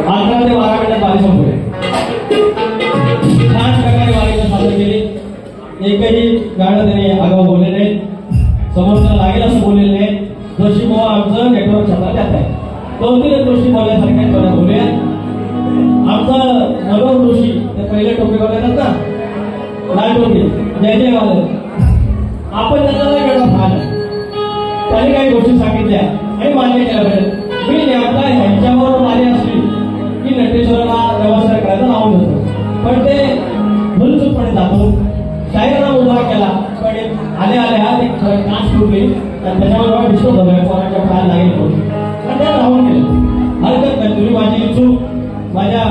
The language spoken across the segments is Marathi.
11 ते 12 मिनिटात वारी संपली. छान प्रकारे वारीला सादर केली. एकही गाणं त्यांनी आगाऊ बोलले नाही, समोरचा लागेल असं बोललेलं नाही. जोशी भाऊ आमचं नेटवर्क छाता त्यात आहे. 2-3 गोष्टी बोलण्यासारख्या थोड्या बोलूया. आमचा मनोहर जोशी ते पहिले टोपी बघतात ना, लाल टोपी जय जय वाले, आपण त्याचा वेगळा भाग आहे. त्याने काही गोष्टी सांगितल्या आणि मान्य केल्या पाहिजे. मी नेमका ह्यांच्यावर आली असली की नटेश्वराला व्यवसाय करायला लावून देतो, पण ते भूलचूकपणे जातो. शाहिरांना उभा केला पण आले हा एक काच फुटली आणि त्याच्यावर डिस्टर्ब झाला, कोणाच्या पायाला लागेल पण त्याला राहून गेलं. हरकत नाही, तुम्ही माझी चूक माझ्या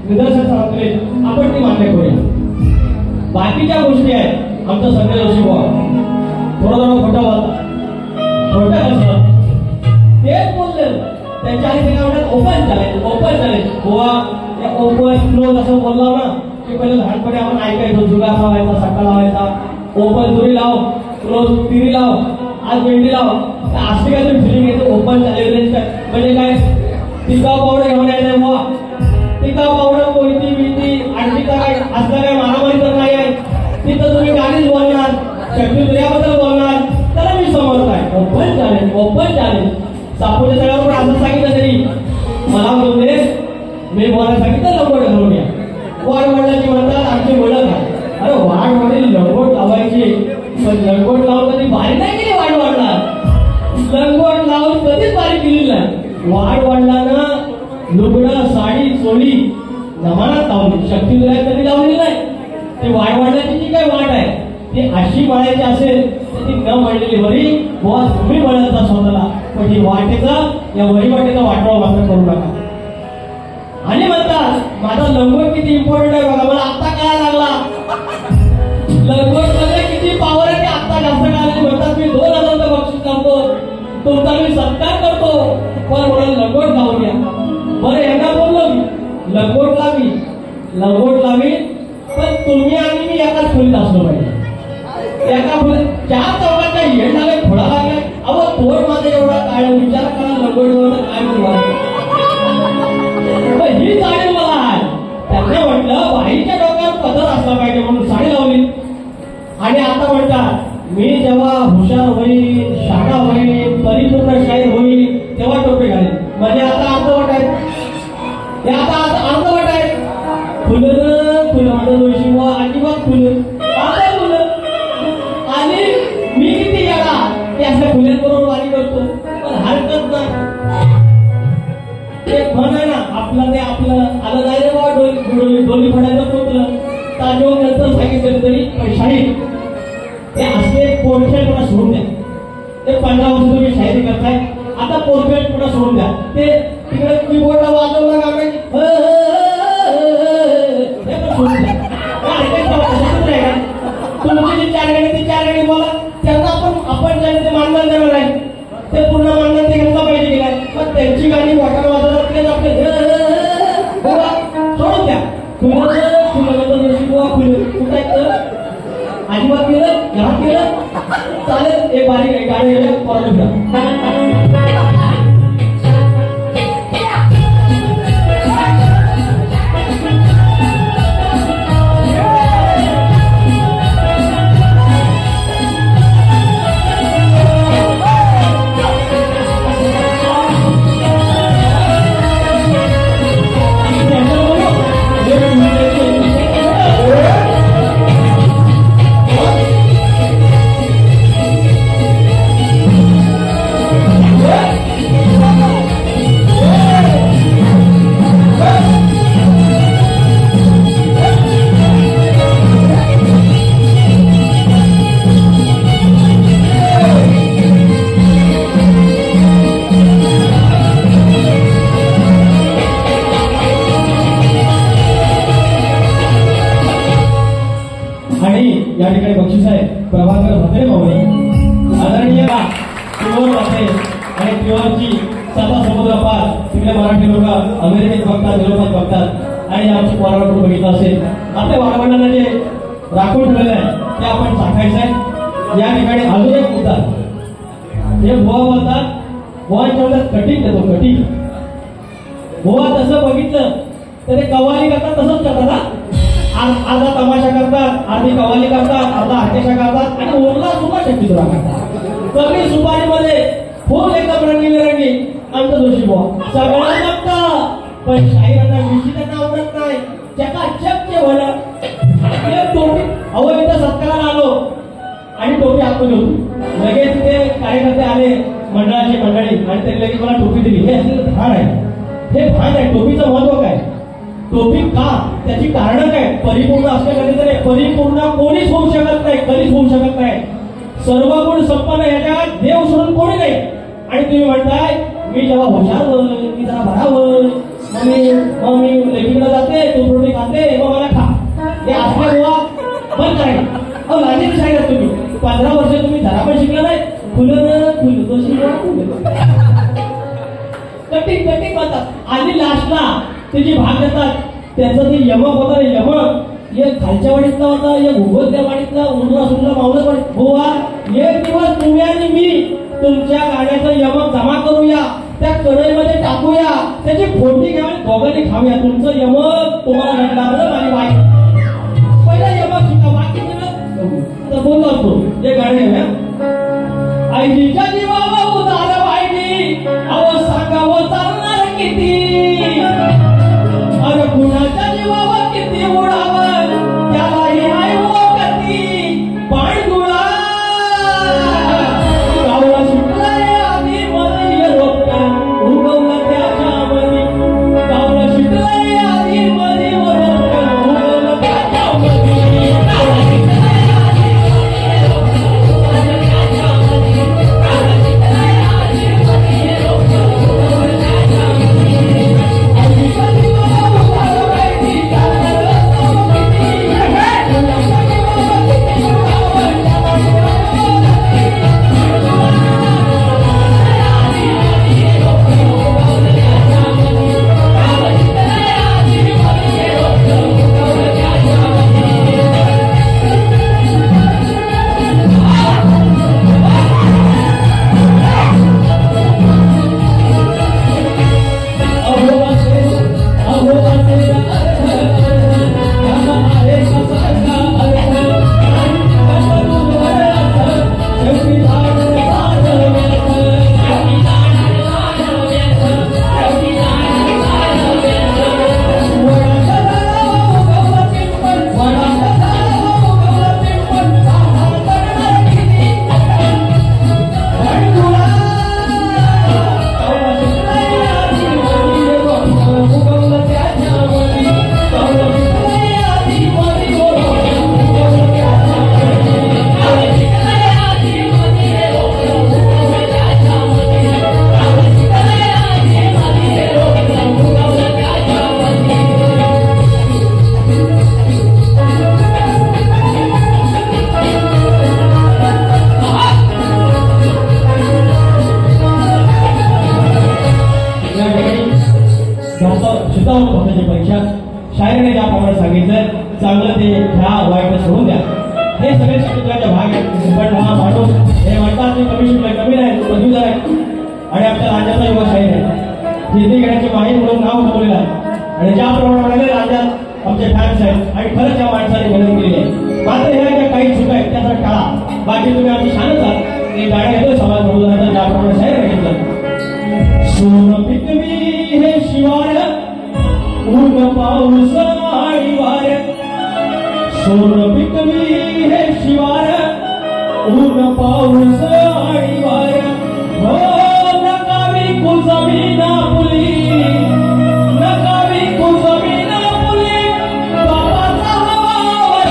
निदर्शनास आणले, आपण ती मान्य करूया. बाकीच्या गोष्टी आहेत. आमचा संजय जोशी भाऊ थोडं खोटं बोलता, खोटं कसं तेच बोलले त्यांच्या ओपन चॅलेंज गोवा त्या ओपन क्लोज असं बोलला ना की पहिले लहानपणी आपण ऐकायचो, जुगा लावायचा, सट्टा लावायचा, ओपन दुरी लाव, क्लोज तिरी लाव, आज मेंढी लाव. असं काय तुम्ही फिलिंग येते ओपन चॅलेंज म्हणजे काय? टिकाव पावडं घेऊन यायचंय बुवा, टिकाव पावडं कोयती बिती आणखी काय असलं काय मारामारी तर नाही आहे. तिथं तुम्ही गाणीच बोलणार, शक्ती दुर्याबद्दल बोलणार, त्याला मी समजत आहे. ओपन चॅलेंज सापूच्या तळ्यावर असं सांगितलं तरी मला बोलले, मी बोलायला सांगितलं लंगोट घालून या. वाढ वाढल्याची म्हणतात आमची ओळख आहे. अरे वाढ वाढली लंगोट लावायची, पण लंगोट लावून कधी बारी नाही केली. वाढ वाढला लंगोट लावून कधीच बारी केली नाही. वाढ वाढल्यानं लुगडं साडी चोळी जमानात लावली, शक्ती दुर्या कधी लावली नाही. ती वाढ वाढल्याची जी काही वाट आहे ती अशी वळायची असेल तर ती न वळलेली वरी बुवा तुम्ही वळायचा स्वतःला, पण ही वाटेचा या वरी वाटेचा वाटवा मात्र करू नका. आणि म्हणतात माझा लंगोट किती इम्पॉर्टंट आहे बघा, मला आत्ता कळायला लागला. लंगोट मध्ये किती पावर आहे ते आत्ता जास्त कळाले. म्हणतात मी 2000 बक्षीस लावतो, तुमचा मी सत्कार करतो, पण मला लंगोट लावून या. बरं यांना बोललो मी लंगोट लावी, पण तुम्ही आणि मी एकाच खोलीत असलो पाहिजे. एका खोलीत 4 चौकाच्या हेड लागले, थोडा लागलाय. अहो तोड माझा एवढा काय विचार करा, लंगोट काय बोलवा ही साडी मला आहे. त्यांना म्हटलं बाईच्या डोक्यावर पदर असला पाहिजे म्हणून साडी लावली. आणि आता म्हणतात मी जेव्हा हुशार होईल, शाळा होईल, परिपूर्ण शाहीर होईल तेव्हा टोपी घालेल. म्हणजे आता अर्धवट आहे, हे आता अर्धवट आहे. फुलं माझं जोशी बुवा अजिबात फुलं आणि मी किती गेला ते असल्या फुल्यांबरोबर वारी करतो, पण हरकत नाही. एक म्हण आहे ना, आपलं आलं नाही रे बाबा, डोली फडायचं पोचलं ताजो नंतर सांगितलं तरी पण शाहीर ते असले पोर्ट्रेटपणा सोडून द्या. ते 15 वर्ष तुम्ही शाहिरी करताय, आता पोर्ट्रेटपणा सोडून द्या. ते तिकडे कीबोर्डला वाजवलं का सोडून द्या. तुमची जी 4 गाणी ती 4 गाणी बोला, त्यांना आपण ज्याने ते मानधन देणार आहे ते पूर्ण मानधन ते घेतलं पाहिजे की नाही. पण त्यांची गाणी वाटायला वाजवतात आपले सोडून द्या. अजिबात केलं घरात केलं चालेल. एक बारीक गाडी या ठिकाणी बक्षीस आहे प्रभाकर भद्रे भाऊ आदरणीय प्युअर वाटे आणि प्युअरची सता समुद्र पार तिकडे मराठी लोक अमेरिकेत बघतात, युरोपात बघतात आणि आमची पोराकडून बघितलं असेल. आपल्या वाडवडिलांना जे राखून ठेवलेलं आहे ते आपण चाखायचं आहे. या ठिकाणी अजून एक मुद्दा हे बुवा बोलतात, बुवांच्या वेळेस कटिंग देतो. कटिंग गोवा तसं बघितलं तर ते कव्वाली करतात तसंच करतात हा. अर्धा तमाशा करतात, अर्धी कव्वाली करतात, अर्धा हटेशा करतात आणि उरला सुद्धा शक्तीसुरा करतात. कमी सुपारीमध्ये फुल एकदम रंगीबेरंगी आमचं जोशी बुवा सगळं जमतं, पण शाहिरांना विषय त्यांना आवडत नाही. चकाचक भलं टोपी अहो इथं सत्काराला आलो आणि टोपी आतमध्ये होती. लगेच ते कार्यकर्ते आले मंडळाची मंडळी आणि त्यांनी लगेच मला टोपी दिली. हे असं भान आहे, हे भान आहे. टोपीचं महत्व काय, टोपी का, त्याची कारण काय. परिपूर्ण असं कधी तरी परिपूर्ण कोणीच होऊ शकत नाही, कधीच होऊ शकत नाही. सर्व गुण संपन्न याच्यात देव सोडून कोणी नाही. आणि तुम्ही म्हणताय मी जेव्हा हुशार मी जरा भरावं मग मी लेखीकडे जाते, तू रोटी खाते, मग मला खा. हे असल्या गोवा बंद करायला. अहो लाजीने सांगा तुम्ही 15 वर्ष तुम्ही जरा पण शिकला नाही. फुलं कटिंग कटिंग म्हणतात आणि लास्टला ते जी भाग देतात त्याचं ते यमक होता. यमक एक खालच्या वाडीतला होता, एक उघडत्या वाडीतला, उरला सुरला मावळत वाडी. गोवा एक दिवस तुम्ही आणि मी तुमच्या गाण्याचं यमक जमा करूया, त्या कढईमध्ये टाकूया, त्याची फोडणी घ्या, दोघांनी खाऊया. तुमचं यमक तुम्हाला लागलं माझी बाई पहिला यमक शिका, बाकी तर बोललो असतो. जे गाणे घेऊया आईजीच्या जीवावर उदार वाईटी, अहो सांगावं चालणार किती, अरे कुणाच्या जीवावर किती उडावं त्यालाही आहे हो गती. पाणगुळा गावला शिकलाय आधी मध्ये रोपट्या उगवला त्याच्या मधी, गावला शिकलाय आधी मध्ये रोपट्या उगवला त्याच्या मधी. परीक्षा शायराने ज्याप्रमाणे सांगितलं चांगलं ते ह्या वाईट सोडून द्या. हे सगळे शिक्षकांचे भाग आहेत. पण हा माणूस हे म्हणतात ते कमी शिकलाय, कमी नाही, पदवीधर आहे आणि आपल्या राज्याचा युवा शाहीर आहे. हिंदी घेण्याची माहीत म्हणून नाव ठेवलेलं आहे. आणि ज्याप्रमाणे म्हणाले राज्यात आमचे फॅन्स आहेत आणि खरंच या माणसाने मेहनत केली आहे. मात्र ह्या ज्या काही चुका आहेत त्याचा टाळा. बाकी तुम्ही आमची शानच आहात. ते गाणं घेतो समाज प्रबोधनाचं ज्याप्रमाणे शाहीर घेतलं. सोनं पिकवी हे शिवार ऊन पाऊस आणि वार, सोनं पिकवी हे शिवार ऊन पाऊस आणि वार. हो नकावी कुजमीना पुली, नकावी कुजमीना पुली बाबाचा हवावर.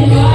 Yeah.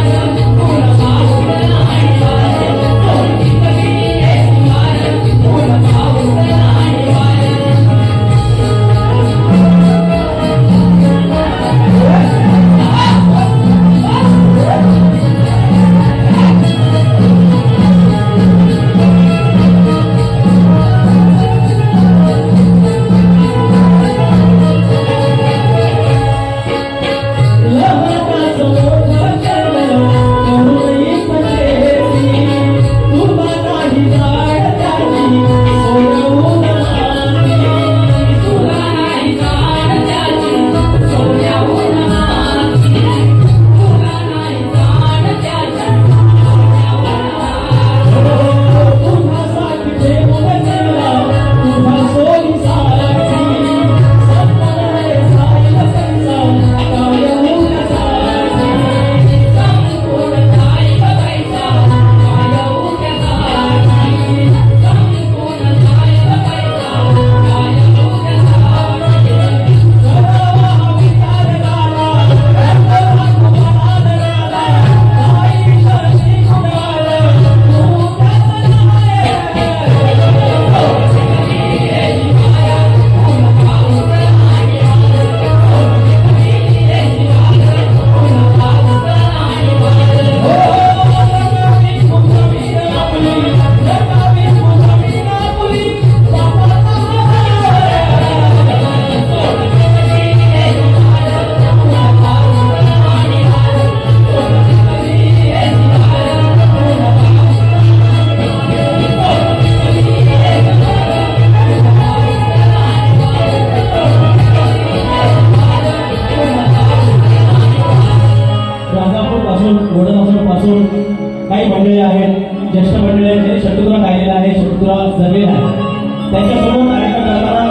त्यांच्यासमोर कार्यक्रम करताना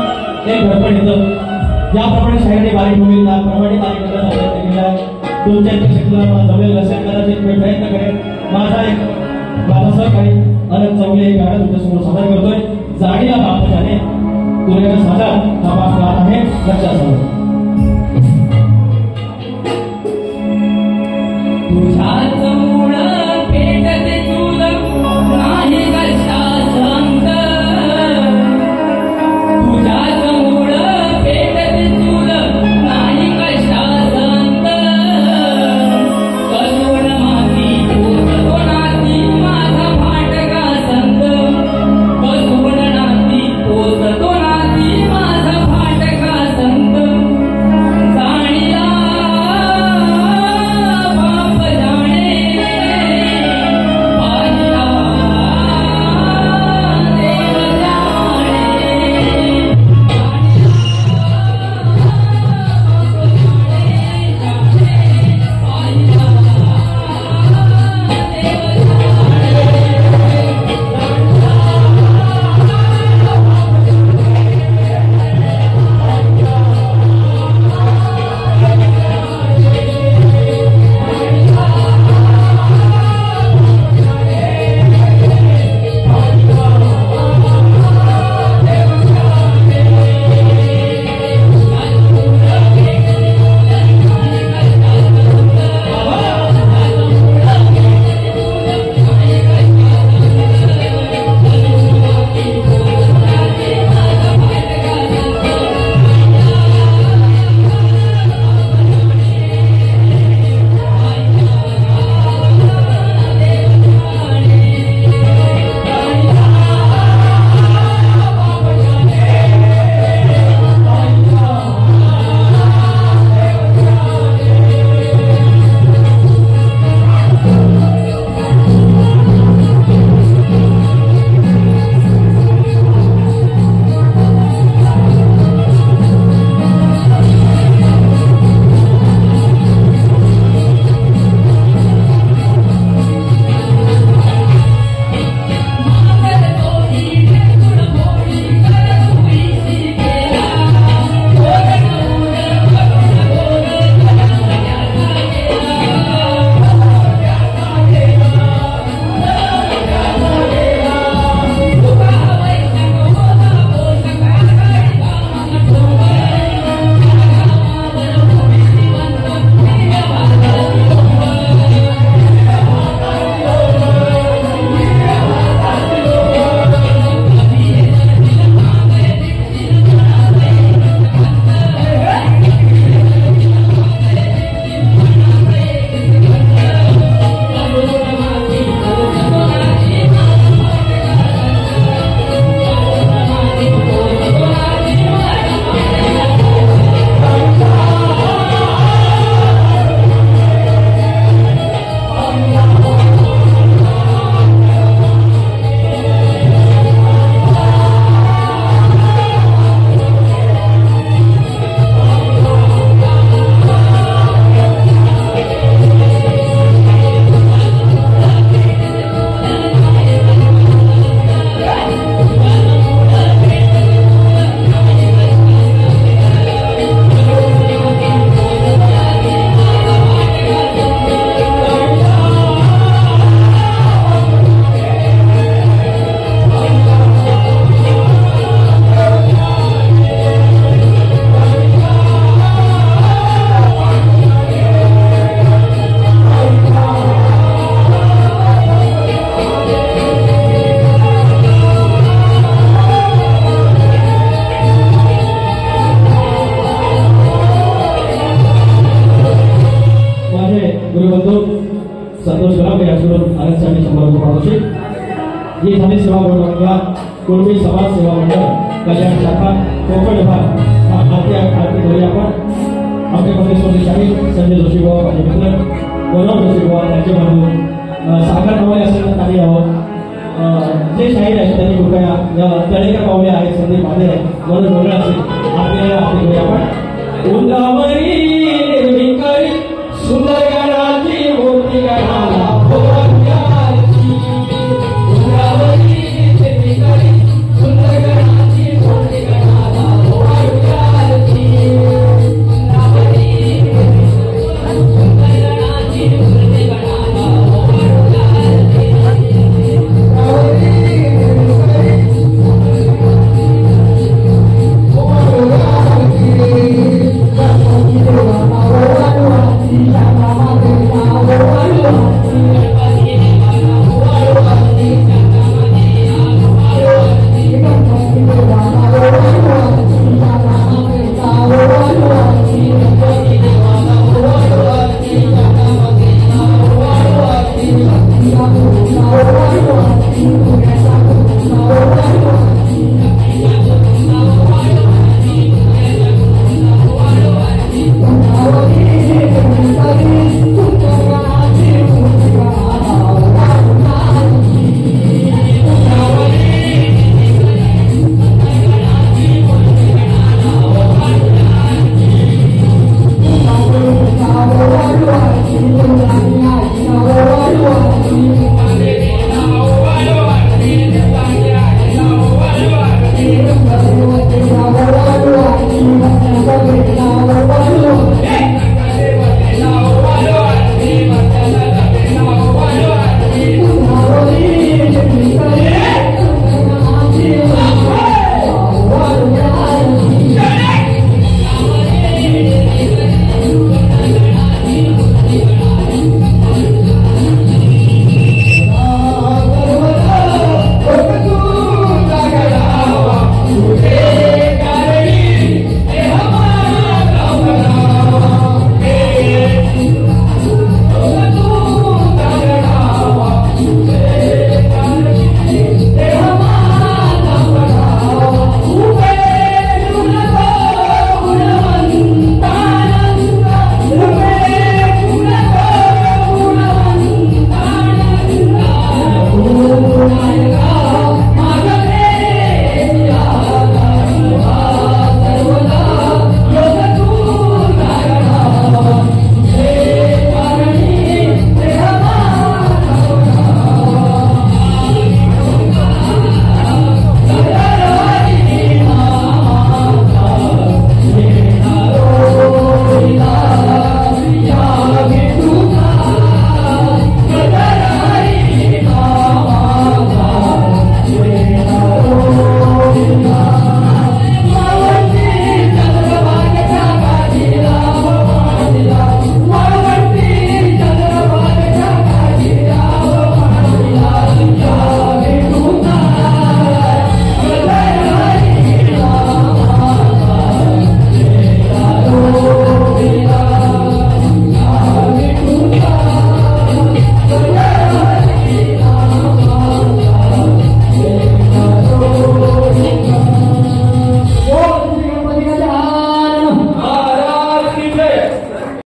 एक घडपण येतं. ज्याप्रमाणे शाहीने बारीक होईल त्याप्रमाणे बारीक करण्याचा प्रयत्न केला. तुमच्या क्षेत्राला मला जमेल नसेल कदाचित मी प्रयत्न करेन. माझा सहकारी अनंत चौगले हे गाणं तुमच्यासमोर सादर करतोय. जाणीला बापशाने तुरेला साजा हा बाप गात आहे. लक्षात ठेवा. तुझ्याच मूळ पेटते चूल नाही कशास अंत. तुझ्याच मूळ पेटते चूल नाही कशास अंत. कसून माती पोचतो नाती माझा भाटका संत. कसून नाती पोचतो नाती माझा भाटका संत. जाणीला बाप जाणे पाहिला देव जाणे. संतोष गलापे यांच्याकडून आनंदसाठी समारंभ पाठवते. ही झाली सेवा मंडळातल्या कुणबी समाज सेवा मंडळ कल्याण शाखा कोकण विभाग हा आरती करूया आपण. आमचे मंगेश्वर शाहीर संजय जोशी बाबा माझे मित्र गौरव जोशी बाबा त्यांचे बंधू सागर पावले असेल तर काही आहोत. जे शाहीर आहेत त्यांनी कृपया तळेकर पावले आहेत संदीप भादे म्हणून वेगळं असेल आपल्याला आरती करूया आपण. उंदावरी निर्विकारी सुंदर